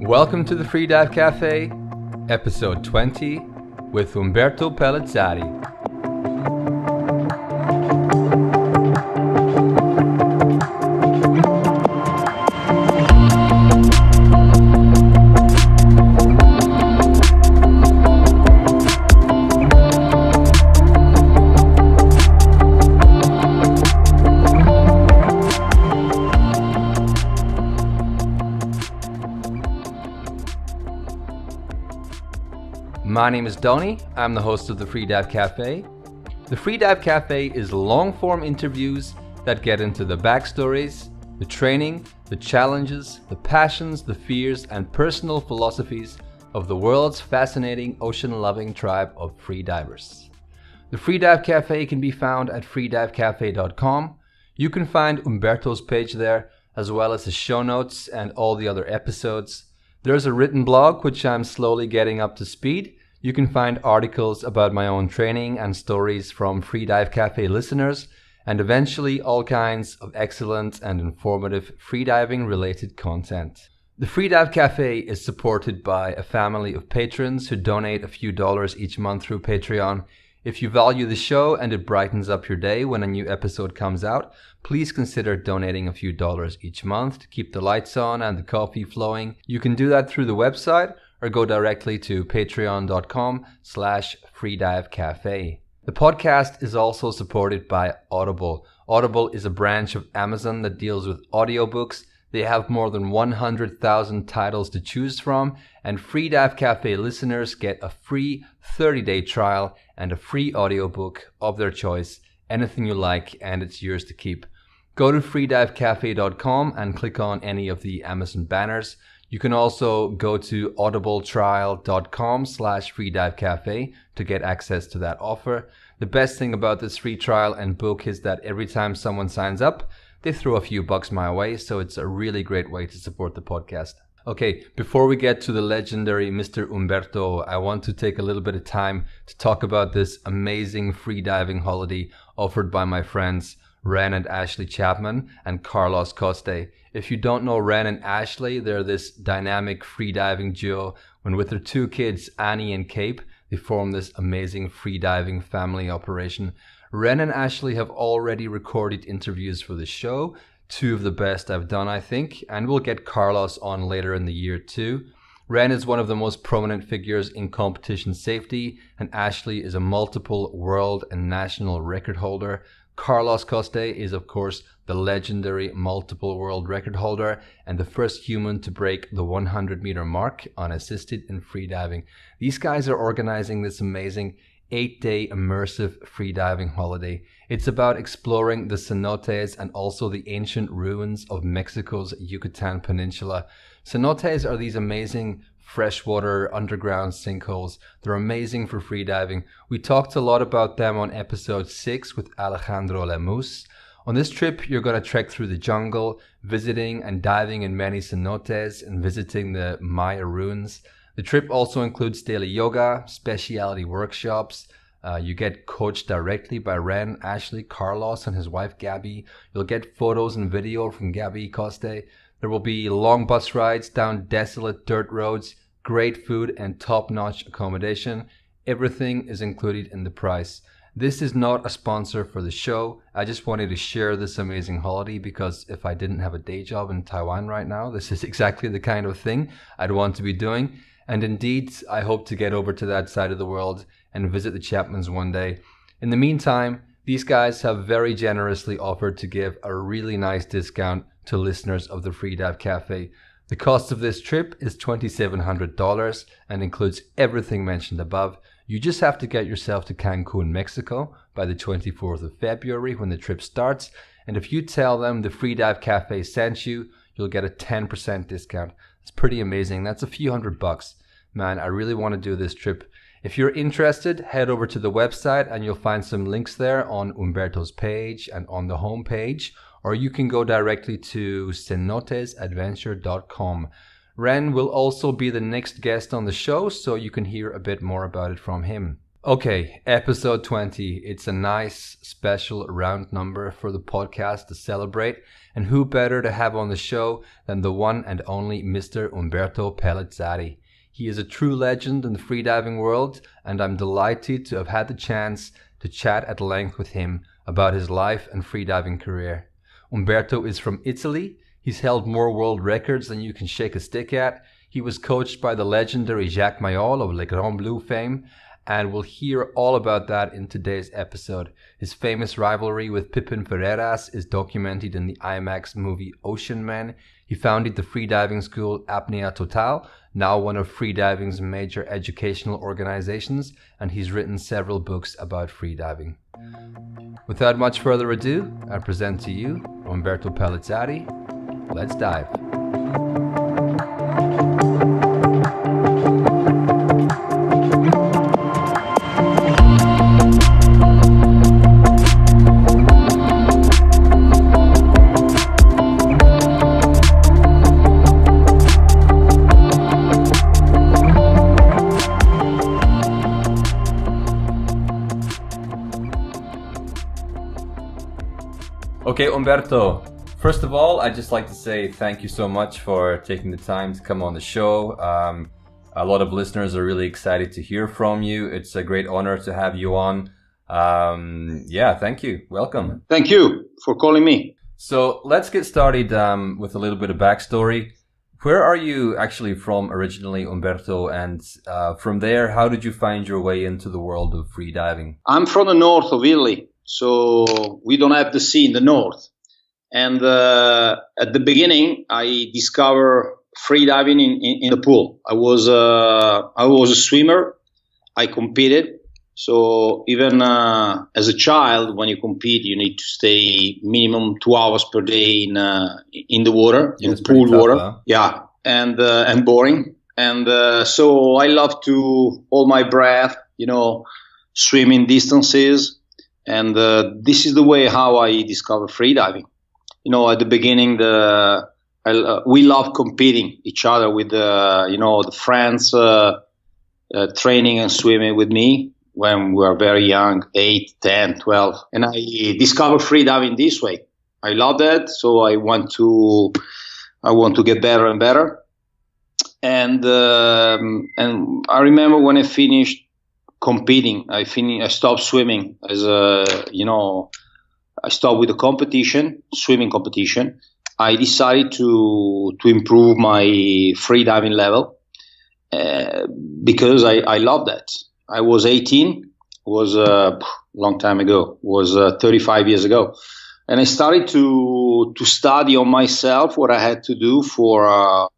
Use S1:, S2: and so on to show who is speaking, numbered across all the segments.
S1: Welcome to the Freedive Café, episode 20, with Umberto Pelizzari. My name is Donny, I'm the host of the Freedive Café. The Freedive Café is long-form interviews that get into the backstories, the training, the challenges, the passions, the fears, and personal philosophies of the world's fascinating ocean-loving tribe of freedivers. The Freedive Café can be found at freedivecafé.com. You can find Umberto's page there, as well as his show notes and all the other episodes. There's a written blog which I'm slowly getting up to speed. You can find articles about my own training and stories from Freedive Café listeners, and eventually all kinds of excellent and informative freediving related content. The Freedive Café is supported by a family of patrons who donate a few dollars each month through Patreon. If you value the show and it brightens up your day when a new episode comes out, please consider donating a few dollars each month to keep the lights on and the coffee flowing. You can do that through the website or go directly to patreon.com/freedivecafe. The podcast is also supported by Audible. Audible is a branch of Amazon that deals with audiobooks. They have more than 100,000 titles to choose from, and Freedive Café listeners get a free 30-day trial and a free audiobook of their choice, anything you like, and it's yours to keep. Go to freedivecafé.com and click on any of the Amazon banners. You can also go to audibletrial.com/freedivecafe to get access to that offer. The best thing about this free trial and book is that every time someone signs up, they throw a few bucks my way, so it's a really great way to support the podcast. Okay, before we get to the legendary Mr. Umberto, I want to take a little bit of time to talk about this amazing freediving holiday offered by my friends Ren and Ashley Chapman and Carlos Coste. If you don't know Ren and Ashley, they're this dynamic freediving duo. When with their two kids, Annie and Cape, they form this amazing freediving family operation. Ren and Ashley have already recorded interviews for the show, two of the best I've done, I think, and we'll get Carlos on later in the year too. Ren is one of the most prominent figures in competition safety, and Ashley is a multiple world and national record holder. Carlos Coste is, of course, the legendary multiple world record holder and the first human to break the 100-meter mark unassisted in freediving. These guys are organizing this amazing 8-day immersive freediving holiday. It's about exploring the cenotes and also the ancient ruins of Mexico's Yucatan Peninsula. Cenotes are these amazing freshwater underground sinkholes. They're amazing for freediving. We talked a lot about them on episode 6 with Alejandro Lemus. On this trip, you're going to trek through the jungle, visiting and diving in many cenotes and visiting the Maya ruins. The trip also includes daily yoga, specialty workshops. You get coached directly by Ren, Ashley, Carlos, and his wife Gabby. You'll get photos and video from Gabby Coste. There will be long bus rides down desolate dirt roads, great food, and top-notch accommodation. Everything is included in the price. This is not a sponsor for the show. I just wanted to share this amazing holiday because if I didn't have a day job in Taiwan right now, this is exactly the kind of thing I'd want to be doing. And indeed, I hope to get over to that side of the world and visit the Chapmans one day. In the meantime, these guys have very generously offered to give a really nice discount to listeners of the Freedive Café. The cost of this trip is $2,700 and includes everything mentioned above. You just have to get yourself to Cancun, Mexico by the 24th of February when the trip starts. And if you tell them the Freedive Café sent you, you'll get a 10% discount. It's pretty amazing. That's a few $100. Man, I really want to do this trip. If you're interested, head over to the website and you'll find some links there on Umberto's page and on the home page, or you can go directly to cenotesadventure.com. Ren will also be the next guest on the show, so you can hear a bit more about it from him. Okay, episode 20. It's a nice special round number for the podcast to celebrate. And who better to have on the show than the one and only Mr. Umberto Pelizzari. He is a true legend in the freediving world, and I'm delighted to have had the chance to chat at length with him about his life and freediving career. Umberto is from Italy. He's held more world records than you can shake a stick at. He was coached by the legendary Jacques Mayol of Le Grand Bleu fame, and we'll hear all about that in today's episode. His famous rivalry with Pipin Ferreras is documented in the IMAX movie Ocean Man. He founded the freediving school Apnea Academy, now one of freediving's major educational organizations, and he's written several books about freediving. Without much further ado, I present to you Umberto Pelizzari. Let's dive. Okay, Umberto, first of all, I'd just like to say thank you so much for taking the time to come on the show. A lot of listeners are really excited to hear from you. It's a great honor to have you on. Thank you. Welcome.
S2: Thank you for calling me.
S1: So let's get started with a little bit of backstory. Where are you actually from originally, Umberto? And from there, how did you find your way into the world of freediving?
S2: I'm from the north of Italy. So we don't have the sea in the north. And at the beginning, I discovered freediving in the pool. I was a swimmer. I competed. So even as a child, when you compete, you need to stay minimum 2 hours per day in the water, in the pool water. Huh? Yeah, and boring. And so I love to hold my breath, swimming distances. And this is the way how I discovered freediving. At the beginning, we love competing each other with the friends training and swimming with me when we were very young, 8, 10, 12. And I discovered freediving this way. I love that, so I want to get better and better. And I remember when I finished competing, I stopped swimming I stopped with the competition, swimming competition. I decided to improve my freediving level because I love that. I was 18, was a long time ago, was 35 years ago. And I started to study on myself what I had to do for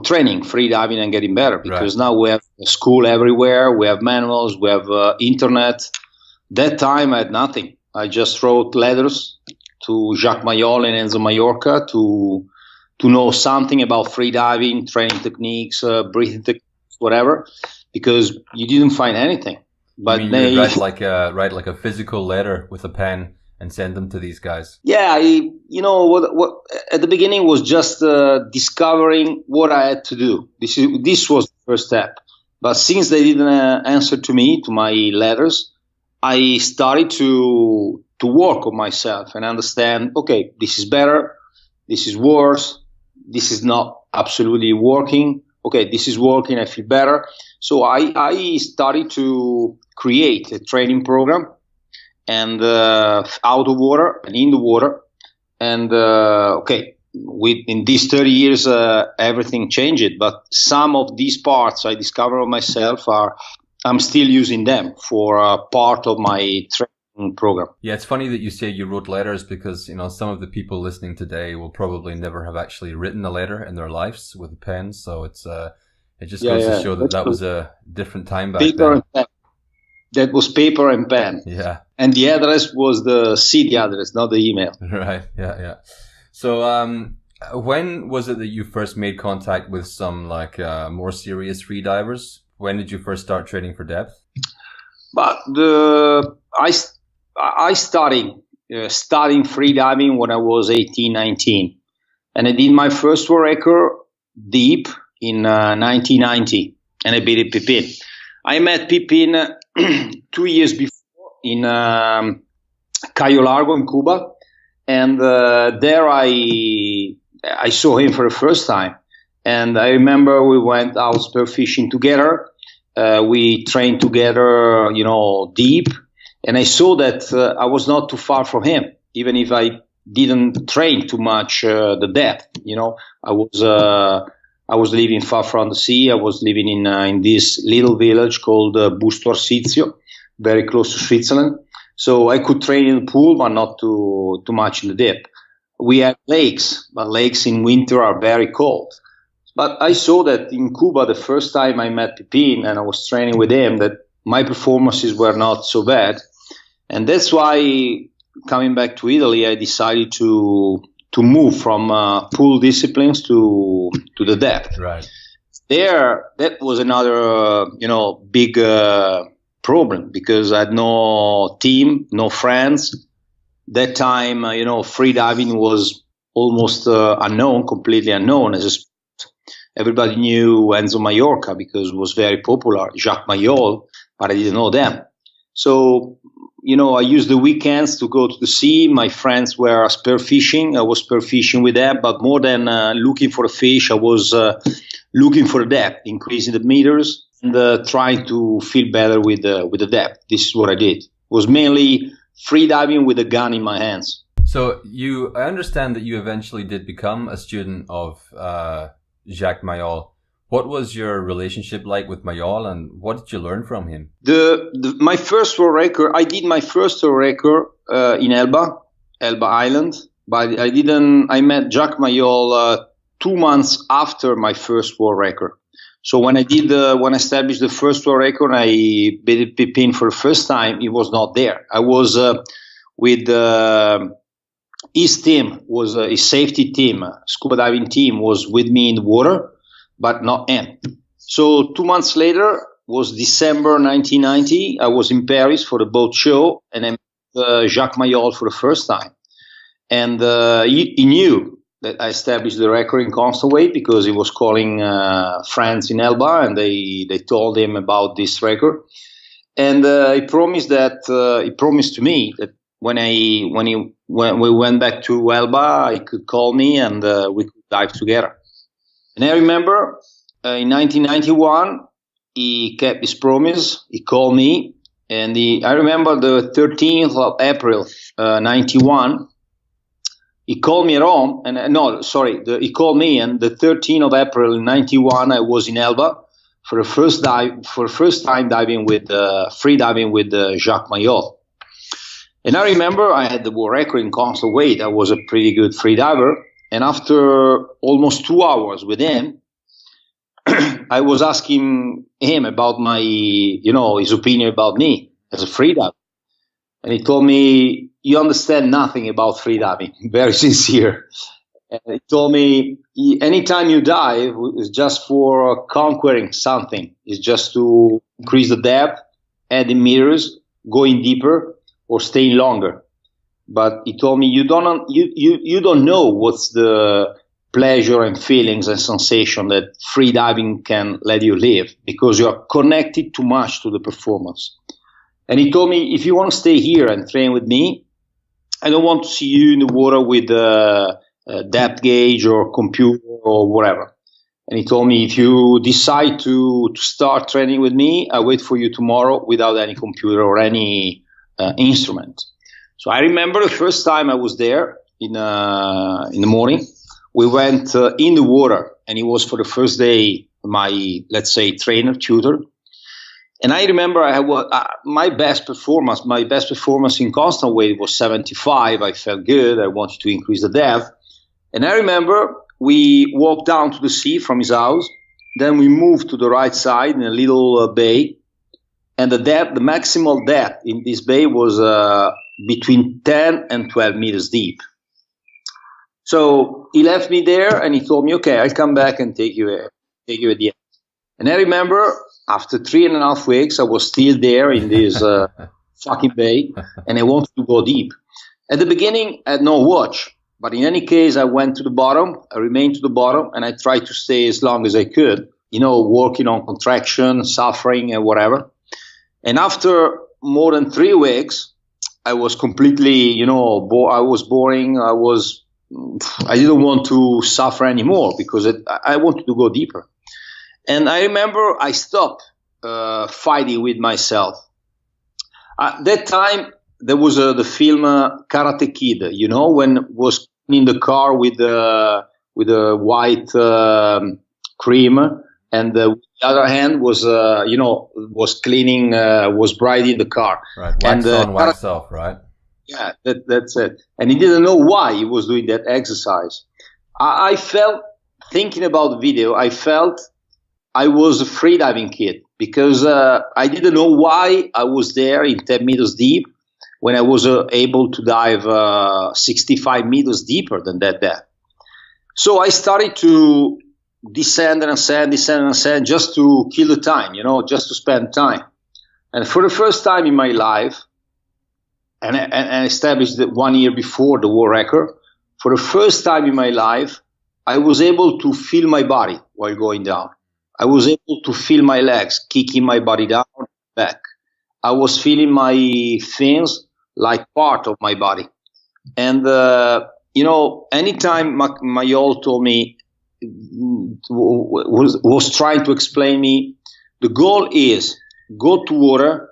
S2: training, freediving and getting better. Because Now we have a school everywhere, we have manuals, we have internet. That time I had nothing. I just wrote letters to Jacques Mayol and Enzo Mallorca to know something about freediving, training techniques, breathing techniques, whatever, because you didn't find anything.
S1: But you mean write like a physical letter with a pen and send them to these guys?
S2: Yeah, what at the beginning was just discovering what I had to do. This was the first step. But since they didn't answer to me, to my letters, I started to work on myself and understand, okay, this is better, this is worse, this is not absolutely working, okay, this is working, I feel better. So I started to create a training program and out of water and in the water. And in these 30 years, everything changed. But some of these parts I discovered of myself I'm still using them for part of my training program.
S1: Yeah, it's funny that you say you wrote letters because, some of the people listening today will probably never have actually written a letter in their lives with a pen. So it just goes to show that was a different time back
S2: paper
S1: then.
S2: And pen. That was paper and pen.
S1: Yeah.
S2: And the address was the CD address, not the email.
S1: Right. Yeah. So when was it that you first made contact with some more serious freedivers? When did you first start training for depth?
S2: But I started studying freediving when I was 18, 19. And I did my first world record deep in 1990. And I beat Pipin. I met Pipin 2 years before in Cayo Largo in Cuba, and there I saw him for the first time. And I remember we went out spearfishing together. We trained together, deep. And I saw that I was not too far from him, even if I didn't train too much the depth. I was living far from the sea. I was living in this little village called Busto Arsizio, very close to Switzerland. So I could train in the pool, but not too much in the depth. We had lakes, but lakes in winter are very cold. But I saw that in Cuba, the first time I met Pipin and I was training with him, that my performances were not so bad. And that's why, coming back to Italy, I decided to move from pool disciplines to the depth.
S1: Right.
S2: There, that was another, big problem, because I had no team, no friends. That time, freediving was almost unknown, completely unknown as a sport. Everybody knew Enzo Mallorca because it was very popular, Jacques Mayol, but I didn't know them. So, I used the weekends to go to the sea. My friends were spearfishing. I was spearfishing with them, but more than looking for a fish, I was looking for the depth, increasing the meters, and trying to feel better with the depth. This is what I did. It was mainly freediving with a gun in my hands.
S1: So I understand that you eventually did become a student of Jacques Mayol. What was your relationship like with Mayol, and what did you learn from him?
S2: My first world record, I did my first world record in Elba Island, but I met Jacques Mayol 2 months after my first world record. So when I established the first world record, I beat Pipin for the first time. He was not there. I was with his team, was his safety team, scuba diving team was with me in the water, but not him. So 2 months later was December 1990. I was in Paris for the boat show, and I met Jacques Mayol for the first time. And he knew that I established the record in constant weight because he was calling friends in Elba, and they told him about this record. And he promised to me that when we went back to Elba, he could call me and we could dive together. And I remember in 1991, he kept his promise. He called me, and I remember the 13th of April, 91. He called me at home, he called me, and the 13th of April 91, I was in Elba for the first time diving with free diving with Jacques Mayol. And I remember I had the world record in constant weight. I was a pretty good free diver. And after almost 2 hours with him, I was asking him about his opinion about me as a free diver. And he told me, "You understand nothing about free diving." Very sincere. And he told me, anytime you dive, it's just for conquering something. It's just to increase the depth, adding meters, going deeper, or staying longer. But he told me, you don't know what's the pleasure and feelings and sensation that free diving can let you live, because you are connected too much to the performance. And he told me, if you want to stay here and train with me, I don't want to see you in the water with a depth gauge or computer or whatever. And he told me, if you decide to start training with me, I wait for you tomorrow without any computer or any instrument. So I remember the first time I was there in the morning. We went in the water, and it was for the first day my, let's say, tutor. And I remember I had my best performance in constant weight was 75. I felt good. I wanted to increase the depth. And I remember we walked down to the sea from his house. Then we moved to the right side in a little bay. And the maximal depth in this bay was between 10 and 12 meters deep. So he left me there, and he told me, "Okay, I'll come back and take you at the end." And I remember after 3.5 weeks, I was still there in this fucking bay, and I wanted to go deep. At the beginning, I had no watch, but in any case, I went to the bottom. I remained to the bottom, and I tried to stay as long as I could, working on contraction, suffering, and whatever. And after more than 3 weeks, I was completely, I was boring. I didn't want to suffer anymore because I wanted to go deeper. And I remember I stopped fighting with myself. At that time, there was the film Karate Kid, when was in the car with the white cream, and the other hand was, was cleaning, was braiding the car.
S1: Right, wax on, wax off, right?
S2: Yeah, that's it. And he didn't know why he was doing that exercise. I felt, thinking about the video, I felt I was a freediving kid because I didn't know why I was there in 10 meters deep when I was able to dive 65 meters deeper than that depth. So I started to descend and ascend just to kill the time, just to spend time. And for the first time in my life, and established that 1 year before the world record, for the first time in my life, I was able to feel my body while going down. I was able to feel my legs kicking my body down, back. I was feeling my fins like part of my body. And, anytime Mayol told me, was trying to explain me, the goal is go to water,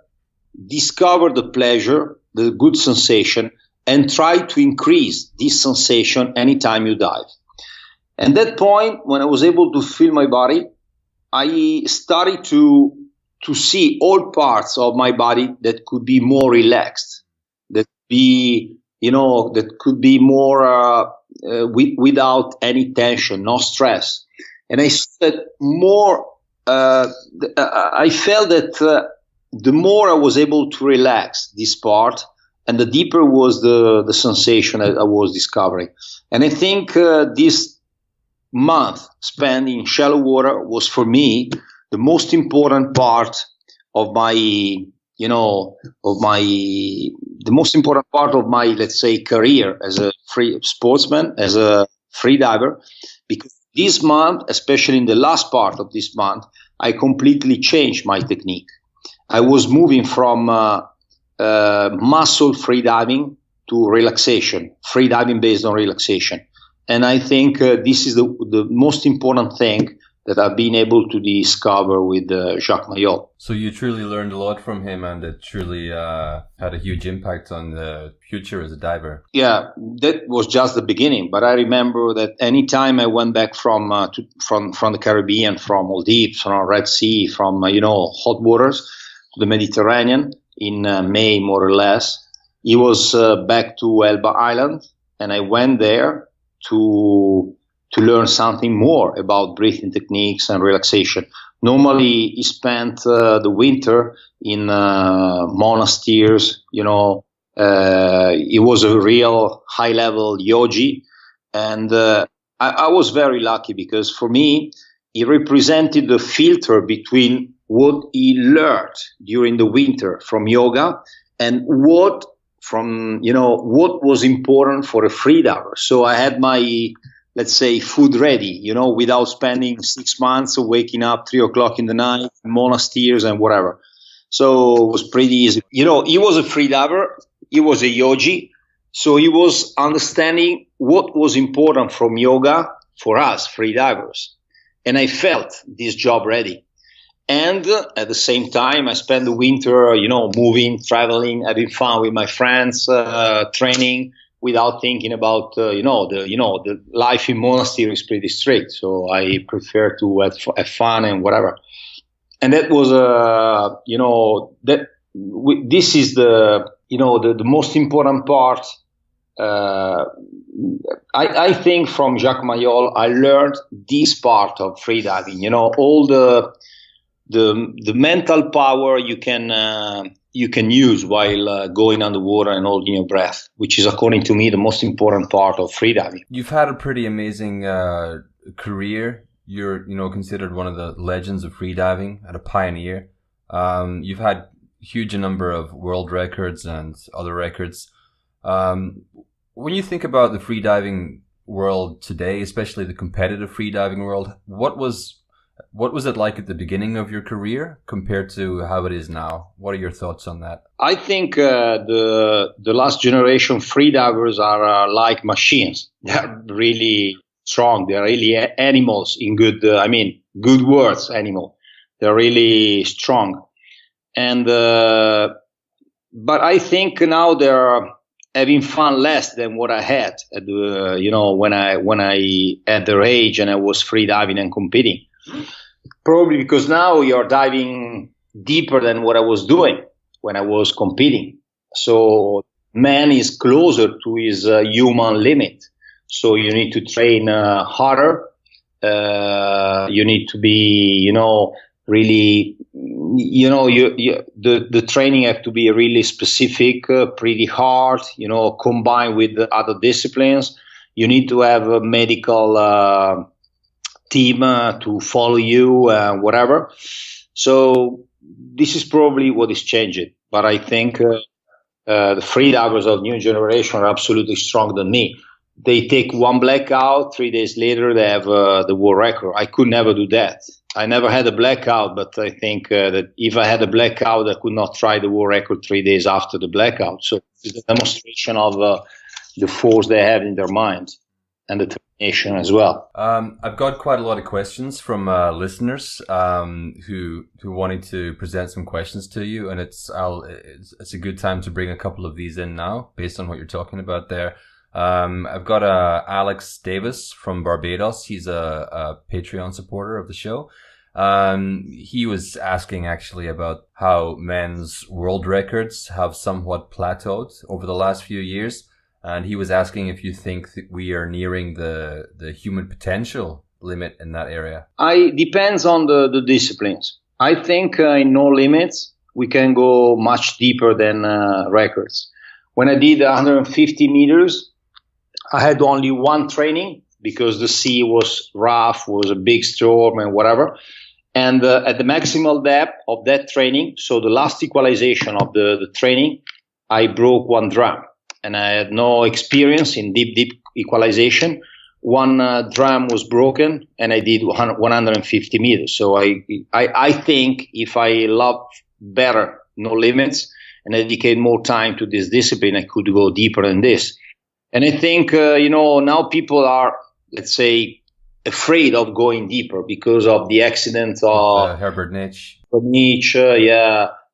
S2: discover the pleasure, the good sensation, and try to increase this sensation anytime you dive. And that point, when I was able to feel my body, I started to see all parts of my body that could be more relaxed, that could be more without any tension, no stress. And I said more. I felt that the more I was able to relax this part, and the deeper was the sensation I was discovering. And I think this month spent in shallow water was for me the most important part of my, let's say, career as a free sportsman, as a free diver, because this month, especially in the last part of this month, I completely changed my technique. I was moving from muscle freediving to relaxation, freediving based on relaxation. And I think this is the most important thing that I've been able to discover with Jacques Mayol.
S1: So you truly learned a lot from him, and it truly had a huge impact on the future as a diver.
S2: Yeah, that was just the beginning. But I remember that any time I went back from the Caribbean, from Maldives, from Red Sea, from hot waters to the Mediterranean in May, more or less, he was back to Elba Island, and I went there to learn something more about breathing techniques and relaxation. Normally, he spent the winter in monasteries. He was a real high-level yogi, and I was very lucky because for me, he represented the filter between what he learned during the winter from yoga and what was important for a freediver. So I had my, let's say, food ready, without spending 6 months of waking up 3 o'clock in the night, monasteries and whatever. So it was pretty easy. He was a freediver. He was a yogi. So he was understanding what was important from yoga for us freedivers. And I felt this job ready. And at the same time, I spent the winter, moving, traveling, having fun with my friends, training, without thinking about, the life in monastery is pretty strict. So I prefer to have fun and whatever. And that was, this is the most important part. I think from Jacques Mayol, I learned this part of freediving, all the mental power you can use while going underwater and holding your breath, which is, according to me, the most important part of freediving.
S1: You've had a pretty amazing career. You're, considered one of the legends of freediving and a pioneer. You've had huge number of world records and other records. When you think about the freediving world today, especially the competitive freediving world, what was What was it like at the beginning of your career compared to how it is now? What are your thoughts on that?
S2: I think the last generation freedivers are like machines. They're really strong. They're really animals in good, good words, animal. They're really strong. And, but I think now they're having fun less than what I had, when I at their age and I was freediving and competing. Probably because now you're diving deeper than what I was doing when I was competing. So man is closer to his human limit. So you need to train harder. You need to be, really, the training have to be really specific, pretty hard, combined with the other disciplines. You need to have a medical team to follow you, whatever. So this is probably what is changing. But I think the freedivers of new generation are absolutely stronger than me. They take one blackout, 3 days later they have the world record. I could never do that. I never had a blackout, but I think that if I had a blackout, I could not try the world record 3 days after the blackout. So it's a demonstration of the force they have in their mind and the determination as well.
S1: I've got quite a lot of questions from listeners who wanted to present some questions to you, and it's a good time to bring a couple of these in now, based on what you're talking about there. I've got Alex Davis from Barbados. He's a Patreon supporter of the show. He was asking actually about how men's world records have somewhat plateaued over the last few years. And he was asking if you think that we are nearing the human potential limit in that area.
S2: Depends on the disciplines. I think in no limits, we can go much deeper than records. When I did 150 meters, I had only one training because the sea was rough, was a big storm and whatever. And at the maximal depth of that training, so the last equalization of the training, I broke one drum. And I had no experience in deep equalization. One drum was broken, and I did 150 meters. So I think if I love better no limits and I dedicate more time to this discipline, I could go deeper than this. And I think now people are, let's say, afraid of going deeper because of the accident of
S1: Herbert Nietzsche.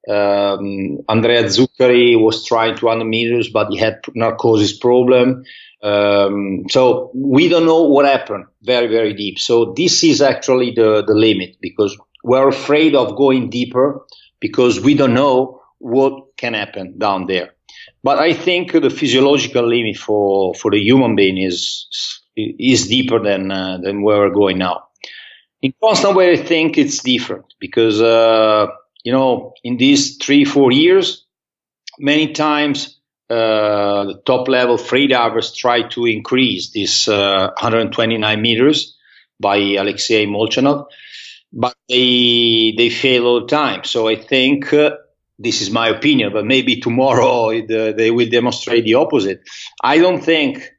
S2: Andrea Zuccari was trying 200 meters, but he had narcosis problem. So we don't know what happened very, very deep. So this is actually the limit, because we're afraid of going deeper because we don't know what can happen down there. But I think the physiological limit for the human being is deeper than where we're going now. In constant way, I think it's different because in these 3-4 years, many times the top level freedivers try to increase this 129 meters by Alexei Molchanov, but they fail all the time. So I think this is my opinion, but maybe tomorrow they will demonstrate the opposite. I don't think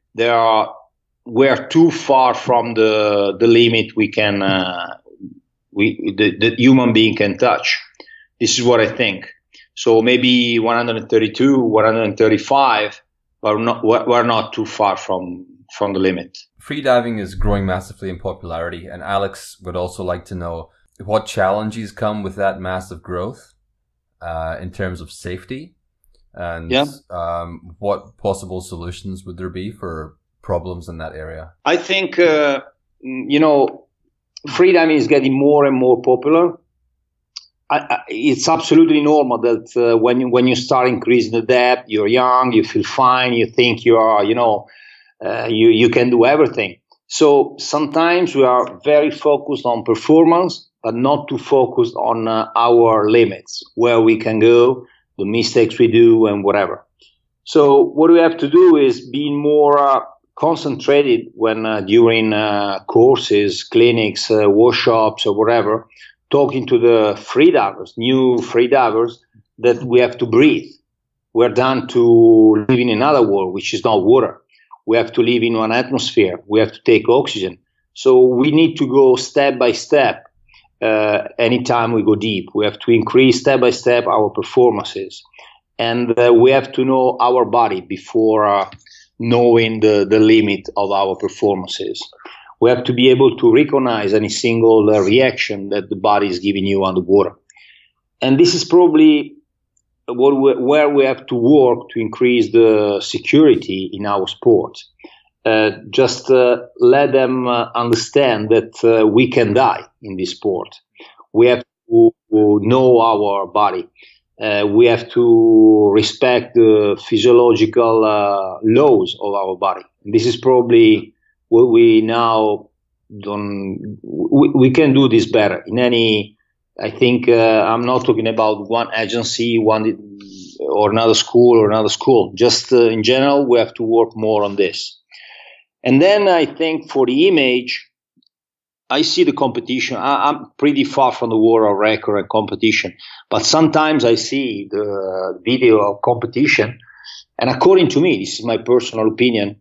S2: we're too far from the limit we can the human being can touch. This is what I think. So maybe 132, 135, but we're not too far from the limit.
S1: Freediving is growing massively in popularity, and Alex would also like to know what challenges come with that massive growth in terms of safety, and what possible solutions would there be for problems in that area?
S2: I think, freediving is getting more and more popular. It's absolutely normal that when you start increasing the depth, you're young, you feel fine, you think you are, you can do everything. So sometimes we are very focused on performance, but not too focused on our limits, where we can go, the mistakes we do, and whatever. So what we have to do is be more concentrated when during courses, clinics, workshops, or whatever, talking to the freedivers, new freedivers, that we have to breathe. We're done to live in another world, which is not water. We have to live in one atmosphere. We have to take oxygen. So we need to go step by step. anytime we go deep. We have to increase step by step our performances. And we have to know our body before knowing the limit of our performances. We have to be able to recognize any single reaction that the body is giving you underwater. And this is probably where we have to work to increase the security in our sport. Just let them understand that we can die in this sport. We have to know our body. We have to respect the physiological laws of our body. This is probably what we now don't. We can do this better in any. I think I'm not talking about one agency, one or another school. Just in general, we have to work more on this. And then I think for the image, I see the competition. I'm pretty far from the world record and competition, but sometimes I see the video of competition, and according to me, this is my personal opinion,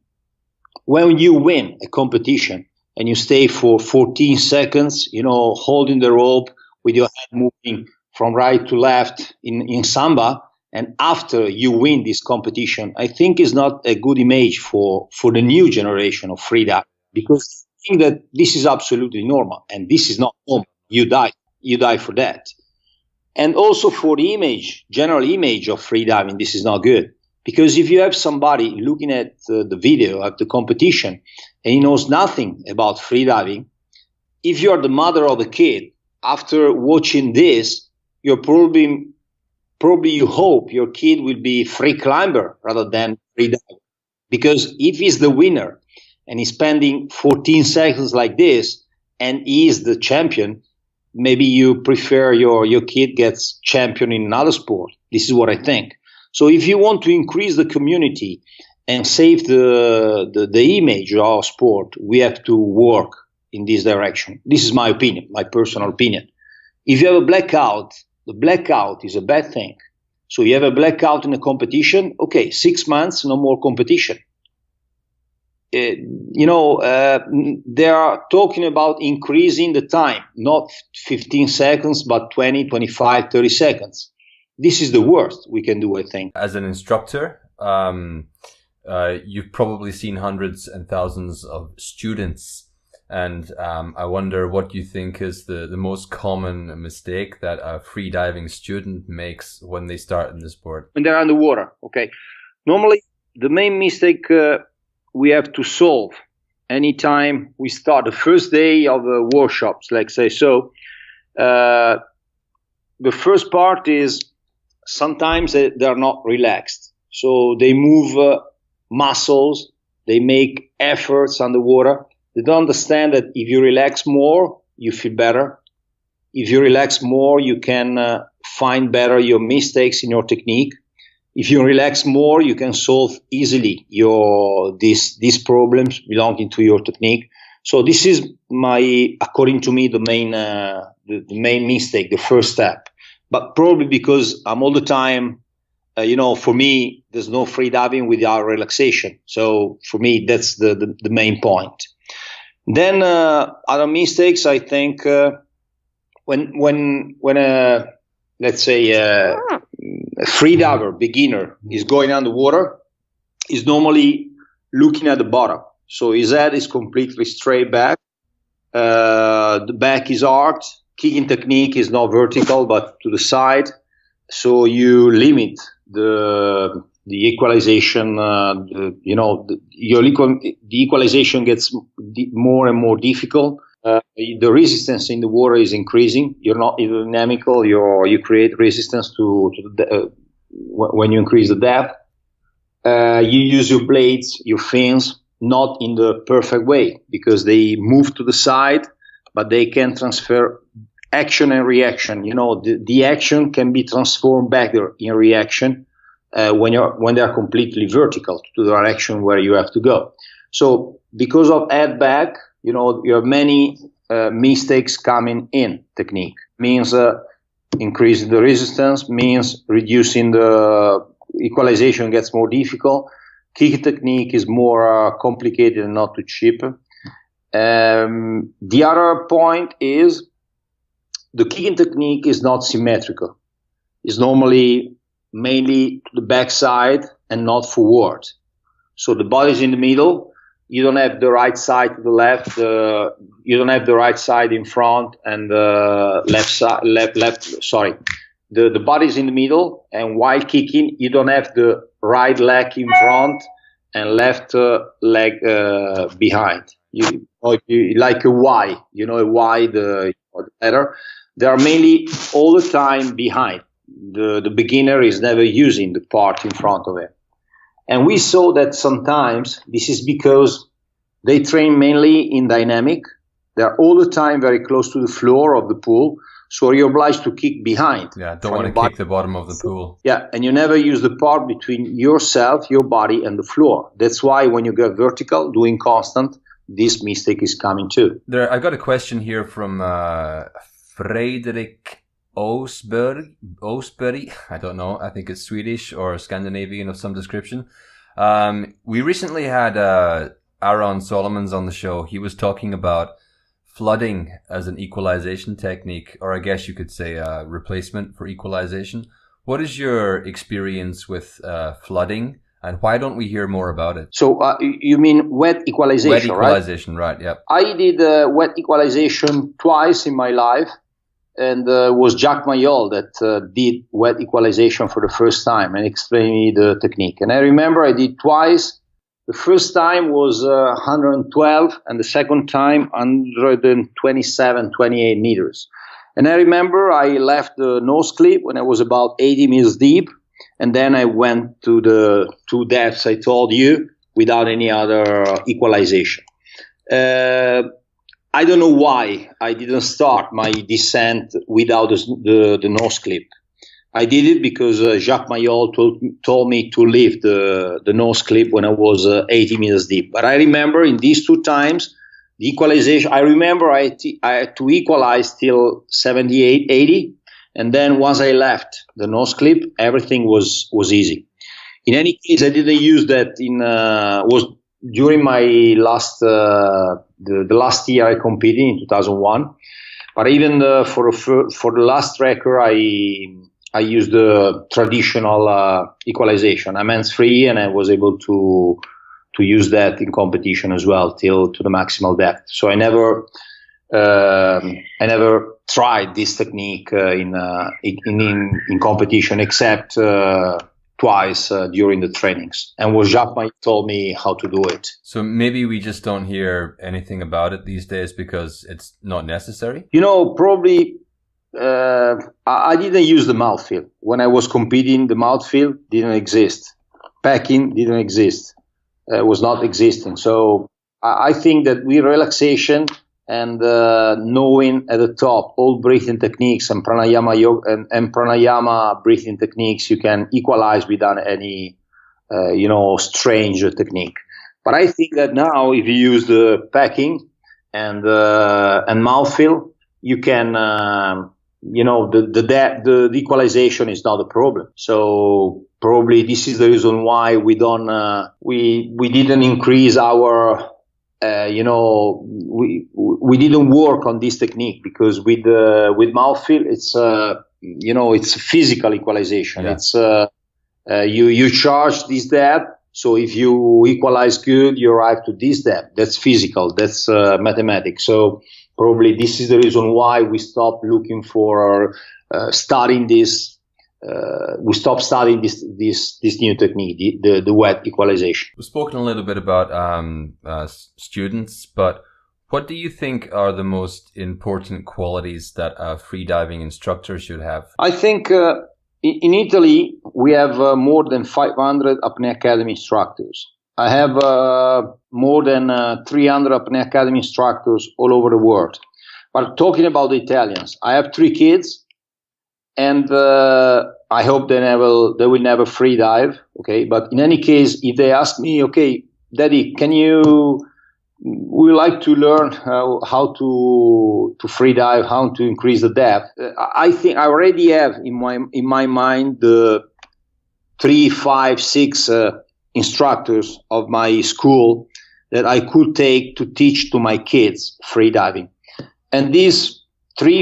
S2: when you win a competition and you stay for 14 seconds, holding the rope with your head moving from right to left in samba, and after you win this competition, I think is not a good image for the new generation of freediving, because I think that this is absolutely normal, and this is not normal. You die for that. And also for the image, general image of freediving, this is not good. Because if you have somebody looking at the video at the competition and he knows nothing about freediving, if you are the mother of a kid, after watching this, you're probably you hope your kid will be free climber rather than freediver. Because if he's the winner and he's spending 14 seconds like this and he is the champion, maybe you prefer your kid gets champion in another sport. This is what I think. So if you want to increase the community and save the image of our sport, we have to work in this direction. This is my opinion, my personal opinion. If you have a blackout, the blackout is a bad thing. So you have a blackout in a competition, okay, 6 months, no more competition. They are talking about increasing the time, not 15 seconds, but 20, 25, 30 seconds. This is the worst we can do, I think.
S1: As an instructor, you've probably seen hundreds and thousands of students. And I wonder what you think is the most common mistake that a freediving student makes when they start in the sport.
S2: When they're underwater, okay. Normally, the main mistake we have to solve anytime we start the first day of the workshops, let's say so. The first part is sometimes they're not relaxed. So they move muscles, they make efforts underwater. They don't understand that if you relax more, you feel better. If you relax more, you can find better your mistakes in your technique. If you relax more, you can solve easily these problems belonging to your technique. So this is according to me, the main mistake, the first step. But probably because I'm all the time, for me, there's no freediving without relaxation. So for me, that's the main point. Then other mistakes, I think, when let's say a freediver beginner is going underwater, is normally looking at the bottom. So his head is completely straight back. The back is arched. Kicking technique is not vertical but to the side. So you limit the equalization, the equalization gets more and more difficult. The resistance in the water is increasing. You're not dynamical. You create resistance when you increase the depth. You use your blades, your fins, not in the perfect way because they move to the side, but they can transfer action and reaction. The action can be transformed back in reaction. When they are completely vertical to the direction where you have to go. So because of head back, you have many mistakes coming in technique. Means increasing the resistance, means reducing the equalization gets more difficult. Kick technique is more complicated and not too cheap. The other point is the kicking technique is not symmetrical. It's normally mainly to the backside and not forward. So the body's in the middle. You don't have the right side to the left. You don't have the right side in front and left side. Sorry, the body's in the middle. And while kicking, you don't have the right leg in front and left leg behind. You like a Y. You know a Y, the letter. They are mainly all the time behind. The beginner is never using the part in front of it. And we saw that sometimes this is because they train mainly in dynamic. They're all the time very close to the floor of the pool. So you're obliged to kick behind.
S1: Yeah, don't want to kick the bottom of the pool.
S2: Yeah, and you never use the part between yourself, your body, and the floor. That's why when you go vertical, doing constant, this mistake is coming too.
S1: I got a question here from Fredrik Osberg, I don't know. I think it's Swedish or Scandinavian of some description. We recently had Aaron Solomons on the show. He was talking about flooding as an equalization technique, or I guess you could say a replacement for equalization. What is your experience with flooding, and why don't we hear more about it?
S2: So you mean wet equalization, right?
S1: Wet equalization, right? Yeah.
S2: I did wet equalization twice in my life. And it was Jacques Mayol that did wet equalization for the first time and explained me the technique. And I remember I did twice. The first time was 112 and the second time 127, 28 meters. And I remember I left the nose clip when I was about 80 meters deep. And then I went to the two depths I told you without any other equalization. I don't know why I didn't start my descent without the nose clip. I did it because Jacques Mayol told me to leave the nose clip when I was 80 meters deep. But I remember in these two times, the equalization, I remember I had to equalize till 78, 80. And then once I left the nose clip, everything was easy. In any case, I didn't use that was during my last, the last year I competed in 2001, but even for the last record, I used the traditional equalization. I'm hands-free, and I was able to use that in competition as well to the maximal depth. So I never tried this technique in competition except twice during the trainings, and was Jacques Mayol told me how to do it.
S1: So maybe we just don't hear anything about it these days because it's not necessary?
S2: You know, probably I didn't use the mouthfeel. When I was competing, the mouthfeel didn't exist. Packing didn't exist. Was not existing. So I think that with relaxation and knowing at the top all breathing techniques and pranayama yoga and pranayama breathing techniques, you can equalize without any, strange technique. But I think that now, if you use the packing and mouthfeel, you can, the equalization is not a problem. So probably this is the reason why we don't, we didn't increase our. We didn't work on this technique because with mouthfeel, it's it's physical equalization. Yeah. It's you charge this depth. So if you equalize good, you arrive to this depth. That's physical. That's mathematics. So probably this is the reason why we stopped looking for studying this. We stopped studying this new technique, the wet equalization.
S1: We've spoken a little bit about students, but what do you think are the most important qualities that a freediving instructor should have?
S2: I think in Italy we have more than 500 Apnea Academy instructors. I have more than 300 Apnea Academy instructors all over the world. But talking about the Italians, I have 3 kids. And I hope they will never free dive. Okay, but in any case, if they ask me, okay, Daddy, we like to learn how to free dive, how to increase the depth. I think I already have in my mind the 3, 5, 6 instructors of my school that I could take to teach to my kids free diving, and these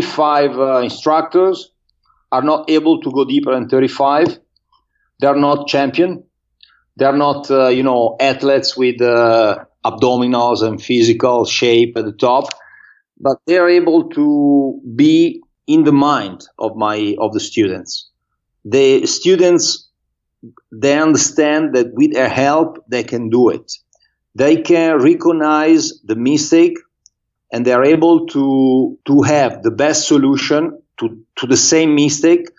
S2: 5 instructors are not able to go deeper than 35. They're not champion. They're not, athletes with abdominals and physical shape at the top, but they're able to be in the mind of the students. The students, they understand that with their help, they can do it. They can recognize the mistake, and they're able to have the best solution to the same mistake.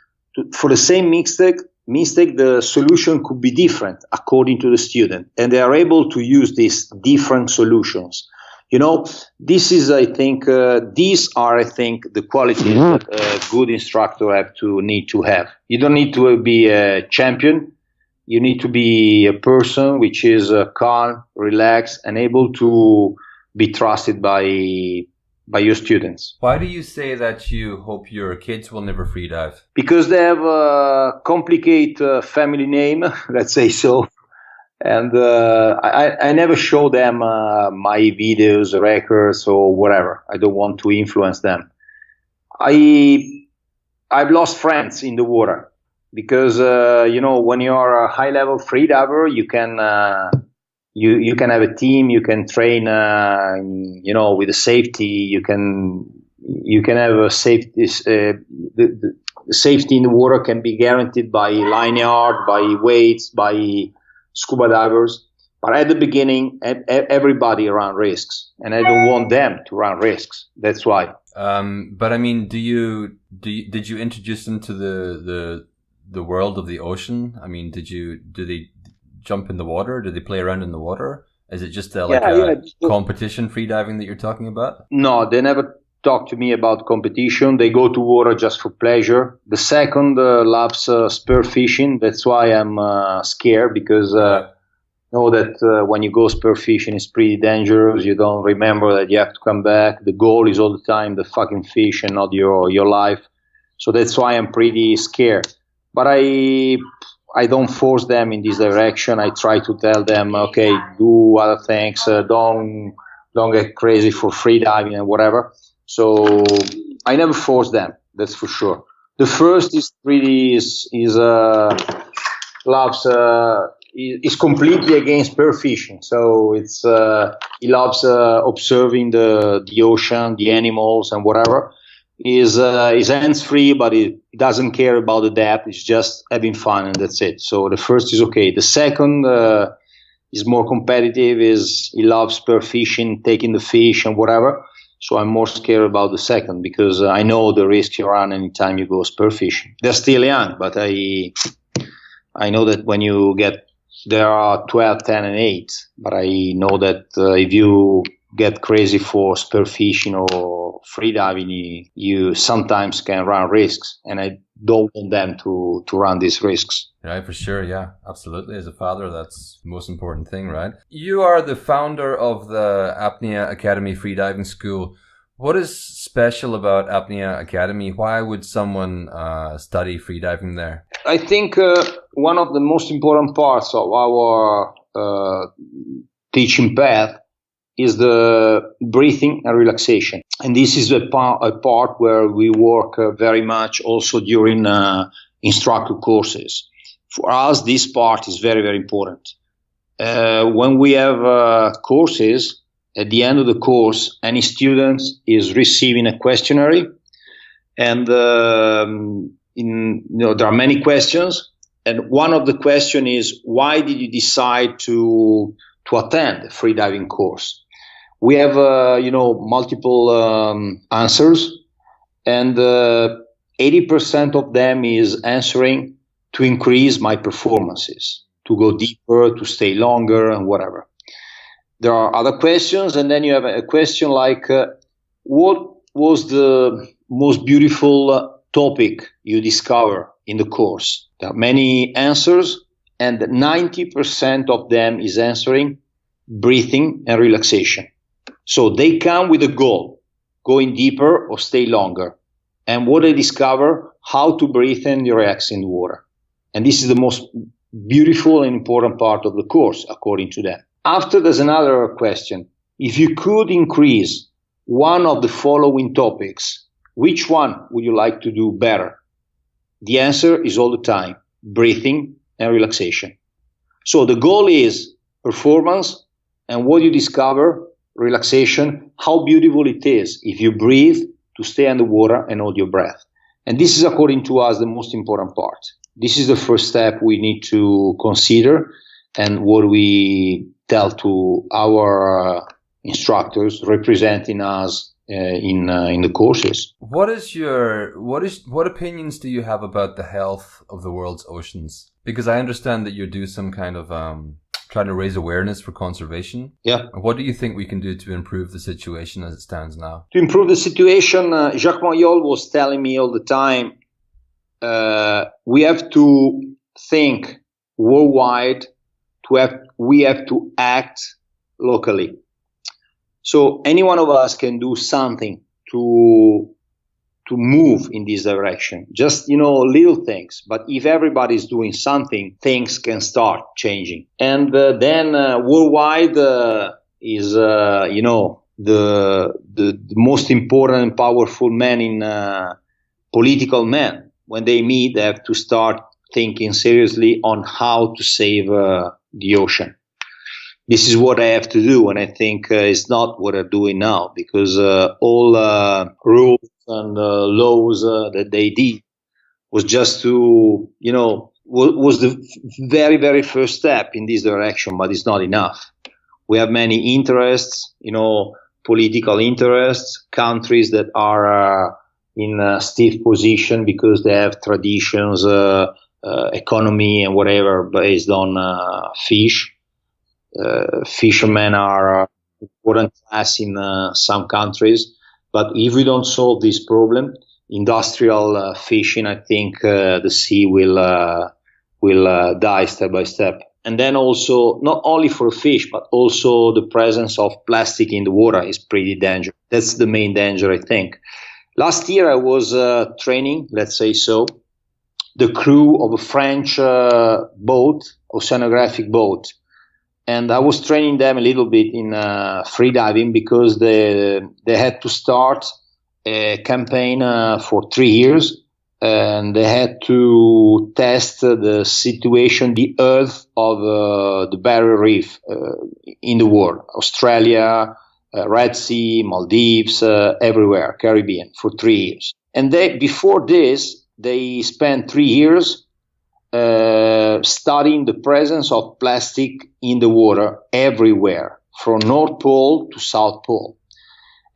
S2: For the same mistake, the solution could be different according to the student, and they are able to use these different solutions. These are, I think, the qualities that a good instructor need to have. You don't need to be a champion. You need to be a person which is calm, relaxed, and able to be trusted by your students.
S1: Why do you say that you hope your kids will never freedive?
S2: Because they have a complicated family name, let's say so. And I never show them my videos, records, or whatever. I don't want to influence them. I've lost friends in the water because when you are a high-level freediver, you can you can have a team, you can train with the safety. You can have a safety. The safety in the water can be guaranteed by lanyard, by weights, by scuba divers. But at the beginning, everybody ran risks, and I don't want them to run risks. That's why.
S1: But I mean, did you introduce them to the world of the ocean? I mean, do they jump in the water? Do they play around in the water? Is it just a competition freediving that you're talking about?
S2: No, they never talk to me about competition. They go to water just for pleasure. The second loves spear fishing. That's why I'm scared, because know that when you go spear fishing, it's pretty dangerous. You don't remember that you have to come back. The goal is all the time the fucking fish and not your life. So that's why I'm pretty scared. But I don't force them in this direction. I try to tell them, okay, do other things. Don't get crazy for freediving and whatever. So I never force them. That's for sure. The first is completely against spear fishing. So he loves observing the ocean, the animals, and whatever. He's hands free, but he doesn't care about the depth. He's just having fun, and that's it. So the first is okay. The second is more competitive. He loves spear fishing, taking the fish and whatever. So I'm more scared about the second, because I know the risk you run anytime you go spear fishing. They're still young, but I know that when you there are 12, 10, and 8. But I know that if you get crazy for spear fishing or freediving, you sometimes can run risks, and I don't want them to run these risks.
S1: Right, for sure, yeah, absolutely. As a father, that's the most important thing, right? You are the founder of the Apnea Academy freediving school. What is special about Apnea Academy? Why would someone study freediving there?
S2: I think one of the most important parts of our teaching path is the breathing and relaxation. And this is a part where we work very much also during instructor courses. For us, this part is very, very important. When we have courses, at the end of the course, any student is receiving a questionnaire, and there are many questions. And one of the questions is, why did you decide to attend the freediving course? We have, multiple answers, and 80% of them is answering to increase my performances, to go deeper, to stay longer, and whatever. There are other questions, and then you have a question like, what was the most beautiful topic you discover in the course? There are many answers, and 90% of them is answering breathing and relaxation. So they come with a goal, going deeper or stay longer. And what they discover, how to breathe and relax in the water. And this is the most beautiful and important part of the course, according to them. After, there's another question. If you could increase one of the following topics, which one would you like to do better? The answer is all the time breathing and relaxation. So the goal is performance, and what you discover, relaxation, how beautiful it is if you breathe to stay underwater and hold your breath. And this is, according to us, the most important part. This is the first step we need to consider, and what we tell to our instructors representing us in the courses.
S1: What opinions do you have about the health of the world's oceans? Because I understand that you do some kind of trying to raise awareness for conservation.
S2: Yeah.
S1: What do you think we can do to improve the situation as it stands now?
S2: To improve the situation, Jacques Mayol was telling me all the time, we have to think worldwide. We have to act locally. So any one of us can do something to move in this direction. Just, little things. But if everybody's doing something, things can start changing. And then worldwide is, the most important and powerful men in political men. When they meet, they have to start thinking seriously on how to save the ocean. This is what I have to do, and I think it's not what I'm doing now, because all rules and laws that they did was just to, was the very, very first step in this direction, but it's not enough. We have many interests, political interests, countries that are in a stiff position because they have traditions, economy and whatever based on fish. Fishermen are important class in some countries, but if we don't solve this problem, industrial fishing, I think the sea will die step by step. And then also, not only for fish, but also the presence of plastic in the water is pretty dangerous. That's the main danger, I think. Last year I was training, let's say so, the crew of a French boat, oceanographic boat. And I was training them a little bit in freediving because they had to start a campaign for 3 years, and they had to test the situation, the earth of the barrier reef in the world, Australia, Red Sea, Maldives, everywhere, Caribbean, for 3 years. And before this, they spent 3 years studying the presence of plastic in the water everywhere, from North Pole to South Pole.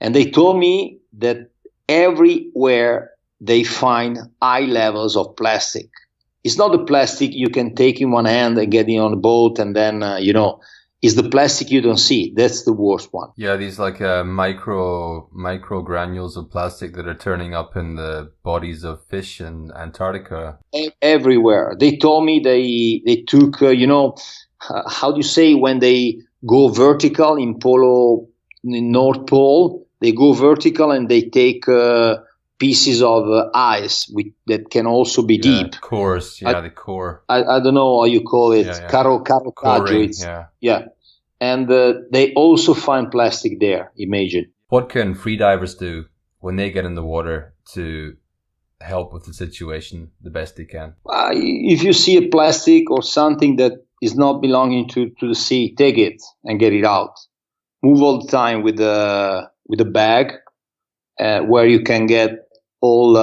S2: And they told me that everywhere they find high levels of plastic. It's not the plastic you can take in one hand and get in on a boat and then, it's the plastic you don't see. That's the worst one.
S1: Yeah, these like micro granules of plastic that are turning up in the bodies of fish in Antarctica.
S2: Everywhere. They told me they took, how do you say, when they go vertical in North Pole, they go vertical and they take pieces of ice that can also be deep.
S1: Cores, the core.
S2: I don't know how you call it.
S1: Carotaggio.
S2: Yeah. And they also find plastic there, imagine.
S1: What can freedivers do when they get in the water to help with the situation the best they can?
S2: If you see a plastic or something that is not belonging to the sea, take it and get it out. Move all the time with a bag where you can get all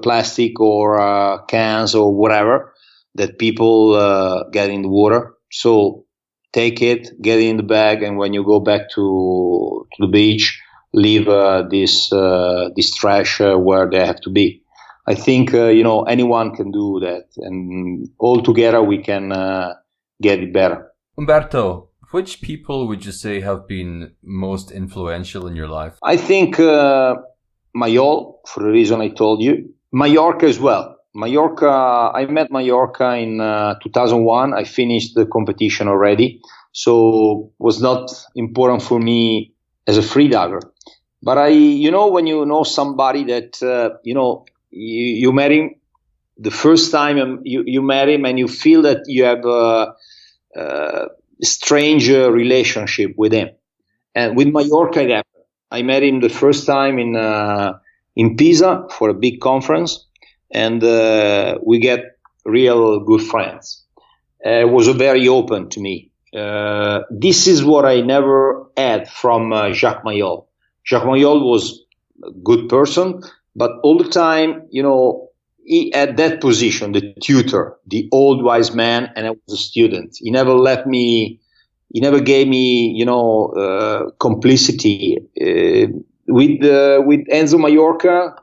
S2: plastic or cans or whatever that people get in the water. So take it, get it in the bag, and when you go back to the beach, leave this trash where they have to be. I think anyone can do that, and all together we can get it better.
S1: Umberto, which people would you say have been most influential in your life?
S2: I think Mayol, for the reason I told you. Mallorca as well. I met Mallorca in 2001. I finished the competition already, so it was not important for me as a freediver. But when you know somebody that, you met him the first time you met him and you feel that you have a strange relationship with him. And with Mallorca, I met him the first time in Pisa for a big conference, and we get real good friends. Was very open to me. This is what I never had from Jacques Mayol. Jacques Mayol was a good person, but all the time, he had that position, the tutor, the old wise man, and I was a student. He never gave me, complicity. With Enzo Mallorca,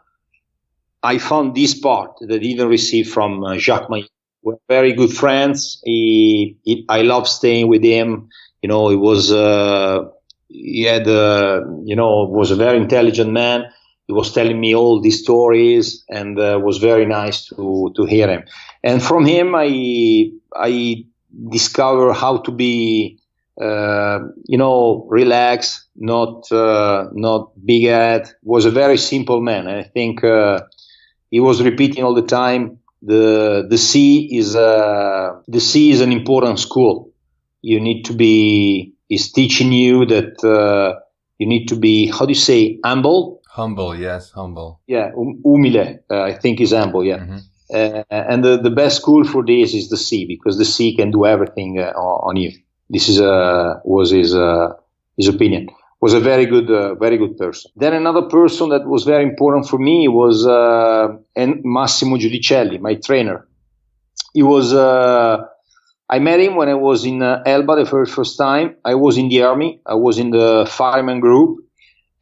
S2: I found this part that I didn't receive from Jacques Mayol. We're very good friends. I love staying with him. Was a very intelligent man. He was telling me all these stories, and was very nice to hear him. And from him, I discovered how to be, relaxed, not big head. Was a very simple man. And I think he was repeating all the time, the sea is an important school. You need to be. He's teaching you that you need to be. How do you say humble?
S1: Humble, yes, humble.
S2: Yeah, umile, I think is humble, yeah. Mm-hmm. And the best school for this is the sea, because the sea can do everything on you. This was his opinion. Was a very good person. Then another person that was very important for me was Massimo Giudicelli, my trainer. He was. I met him when I was in Elba the first time. I was in the army. I was in the fireman group.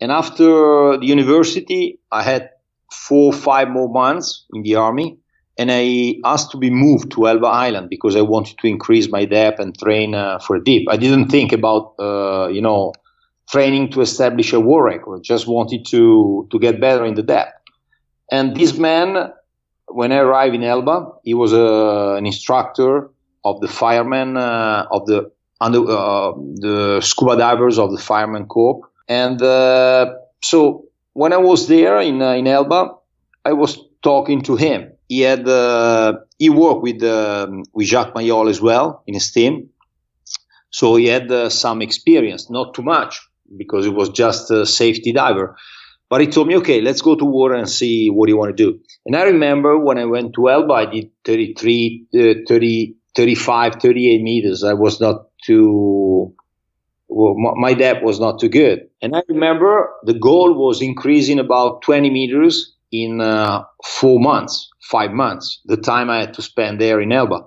S2: And after the university, I had 4 or 5 more months in the army, and I asked to be moved to Elba Island because I wanted to increase my depth and train for a deep. I didn't think about, training to establish a world record. Just wanted to get better in the depth. And this man, when I arrived in Elba, he was an instructor of the firemen of the scuba divers of the fireman corps. And so when I was there in Elba, I was talking to him. He worked with Jacques Mayol as well in his team. So he had some experience, not too much, because he was just a safety diver. But he told me, okay, let's go to water and see what you want to do. And I remember when I went to Elba, I did 35, 38 meters. I was not too... Well, my depth was not too good. And I remember the goal was increasing about 20 meters in 5 months, the time I had to spend there in Elba.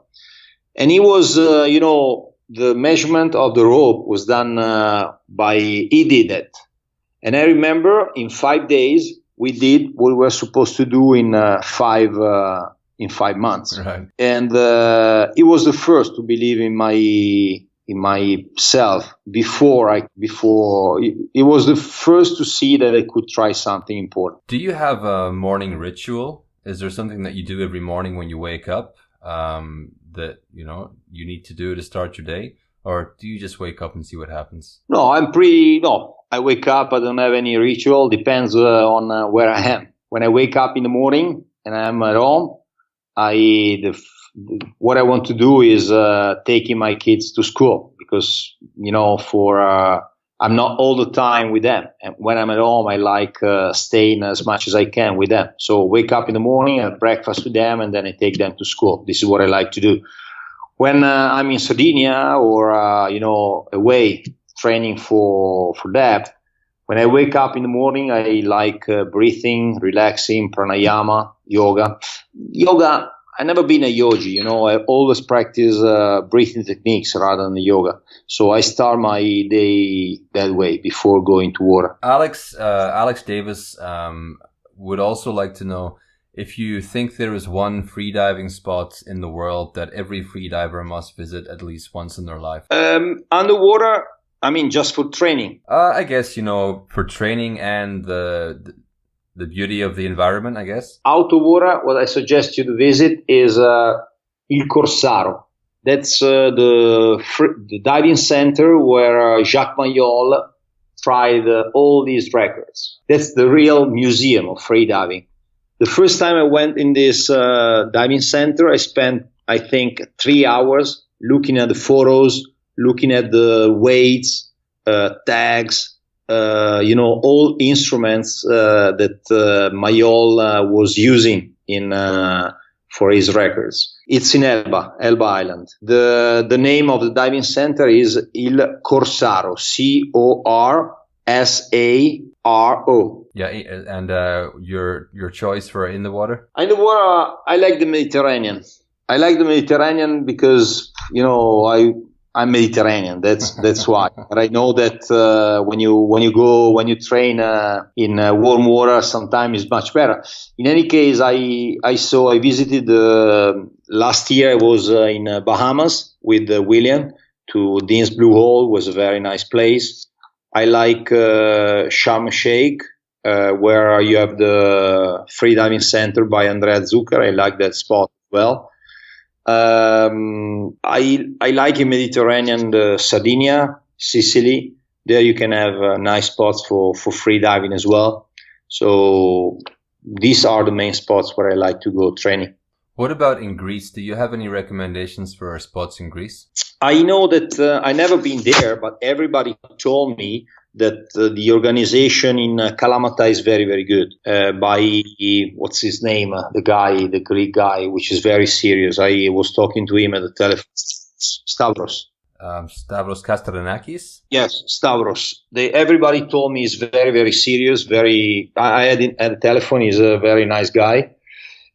S2: And he was, the measurement of the rope was done he did it. And I remember in 5 days, we did what we were supposed to do in 5 months. Right. And he was the first to believe in myself before it was the first to see that I could try something important.
S1: Do you have a morning ritual? Is there something that you do every morning when you wake up that you need to do to start your day, or do you just wake up and see what happens?
S2: No, I wake up, I don't have any ritual. Depends on where I am. When I wake up in the morning and I'm at home, what I want to do is taking my kids to school, because I'm not all the time with them, and when I'm at home I like staying as much as I can with them. So wake up in the morning, have breakfast with them, and then I take them to school. This is what I like to do. When I'm in Sardinia or away training for that, when I wake up in the morning, I like breathing, relaxing, pranayama, yoga. I've never been a yogi, I always practice breathing techniques rather than yoga. So I start my day that way before going to water.
S1: Alex Davis would also like to know if you think there is one freediving spot in the world that every freediver must visit at least once in their life.
S2: Underwater, just for training.
S1: I guess, for training and the beauty of the environment, I guess.
S2: Out of water, what I suggest you to visit is Il Corsaro. That's the diving center where Jacques Mayol tried all these records. That's the real museum of freediving. The first time I went in this diving center, I spent, I think, 3 hours looking at the photos, looking at the weights, tags, all instruments that Mayol was using in for his records. It's in Elba Island. The name of the diving center is Il Corsaro, Corsaro.
S1: Yeah, and your choice for in the water?
S2: In the water, I like the Mediterranean. I like the Mediterranean because I'm Mediterranean. That's why. But I know that when you train in warm water, sometimes it's much better. In any case, I visited last year. I was in Bahamas with William to Dean's Blue Hole. Was a very nice place. I like Sharm el Sheikh, where you have the freediving center by Andrea Zucker. I like that spot as well. I like in Mediterranean, Sardinia, Sicily. There you can have nice spots for free diving as well. So these are the main spots where I like to go training.
S1: What about in Greece? Do you have any recommendations for spots in Greece?
S2: I know that I never been there, but everybody told me that the organization in Kalamata is very, very good. By what's his name? The Greek guy, which is very serious. I was talking to him at the telephone. Stavros.
S1: Stavros Kastranakis?
S2: Yes, Stavros. Everybody told me he's very, very serious. I had the telephone. He's a very nice guy,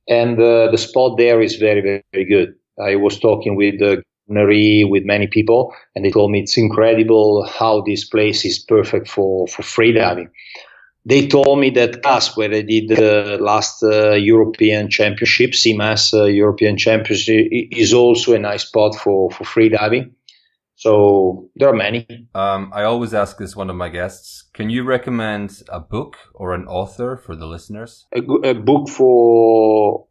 S2: and the spot there is very, very, very good. I was talking with with many people, and they told me it's incredible how this place is perfect for freediving. They told me that class where I did the last European Championship, IMAX European Championship, is also a nice spot for freediving. So there are many.
S1: I always ask this one of my guests. Can you recommend a book or an author for the listeners?
S2: A book for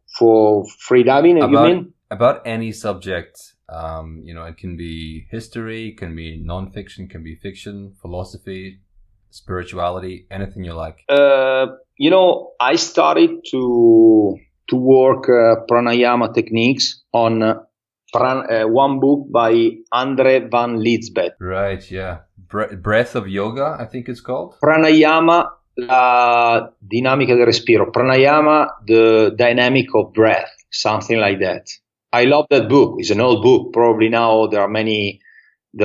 S2: freediving, you mean?
S1: About any subject. It can be history, can be non-fiction, can be fiction, philosophy, spirituality, anything you like.
S2: I started to work pranayama techniques on one book by Andre van Liesbeth.
S1: Right, yeah. Breath of Yoga, I think it's called.
S2: Pranayama, la dinamica del respiro. Pranayama, the dynamic of breath, something like that. I love that book. It's an old book. Probably now there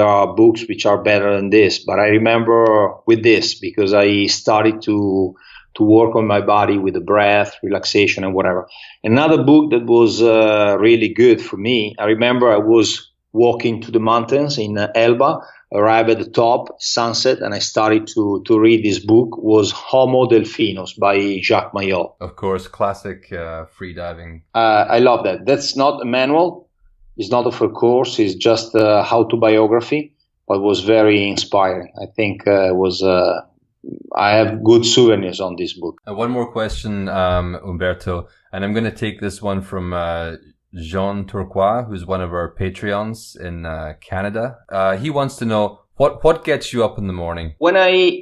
S2: are books which are better than this. But I remember with this because I started to work on my body with the breath, relaxation, and whatever. Another book that was really good for me. I remember I was walking to the mountains in Elba, arrived at the top, sunset, and I started to read this book. Was Homo Delphinus by Jacques Mayol.
S1: Of course, classic freediving.
S2: I love that. That's not a manual. It's not a full course. It's just a how-to biography, but was very inspiring. I think I have good souvenirs on this book.
S1: One more question, Umberto, and I'm going to take this one from Jean Turcois, who's one of our Patreons in Canada. He wants to know what gets you up in the morning.
S2: When I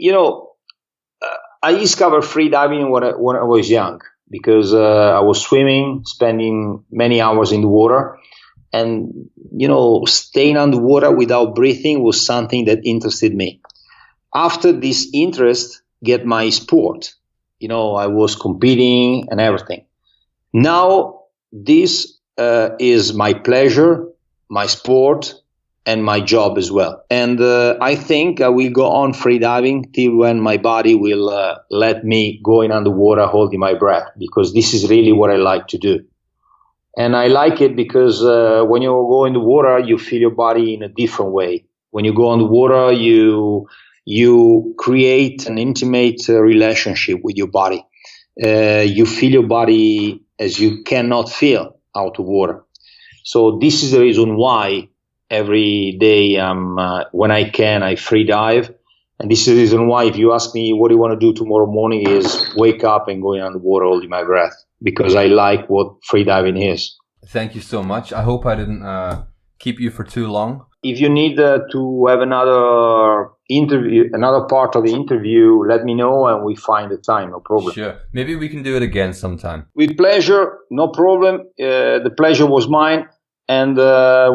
S2: discovered freediving when I was young because I was swimming, spending many hours in the water, and staying underwater without breathing was something that interested me. After this interest, get my sport. I was competing and everything. Now this is my pleasure, my sport, and my job as well. And I think I will go on freediving till when my body will let me go in underwater holding my breath, because this is really what I like to do. And I like it because when you go in the water, you feel your body in a different way. When you go on the water, you create an intimate relationship with your body. You feel your body as you cannot feel out of water. So this is the reason why every day when I can, I free dive. And this is the reason why if you ask me what do you want to do tomorrow morning is wake up and go in the water holding my breath, because I like what free diving is.
S1: Thank you so much. I hope I didn't keep you for too long.
S2: If you need to have another interview, another part of the interview, let me know and we find the time, no problem.
S1: Sure. Maybe we can do it again sometime.
S2: With pleasure, no problem. The pleasure was mine. And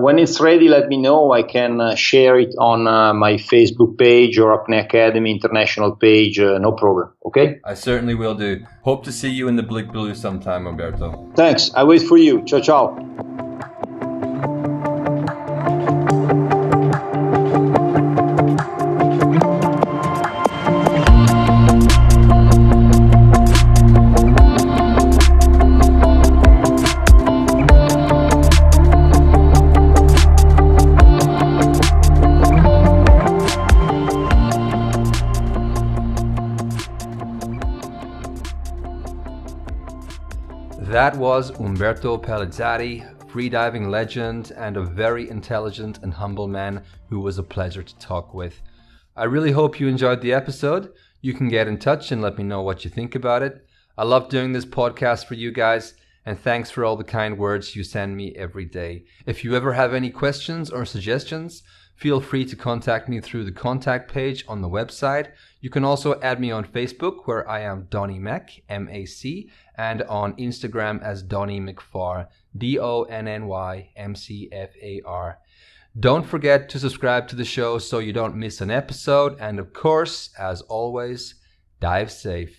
S2: when it's ready, let me know. I can share it on my Facebook page or Apnea Academy international page. No problem. Okay?
S1: I certainly will do. Hope to see you in the Bleu sometime, Umberto.
S2: Thanks. I wait for you. Ciao, ciao.
S1: That was Umberto Pelizzari, freediving legend and a very intelligent and humble man who was a pleasure to talk with. I really hope you enjoyed the episode. You can get in touch and let me know what you think about it. I love doing this podcast for you guys, and thanks for all the kind words you send me every day. If you ever have any questions or suggestions, feel free to contact me through the contact page on the website. You can also add me on Facebook, where I am Donny Mac, M-A-C, and on Instagram as Donny McFar, DONNYMCFAR. Don't forget to subscribe to the show so you don't miss an episode. And of course, as always, dive safe.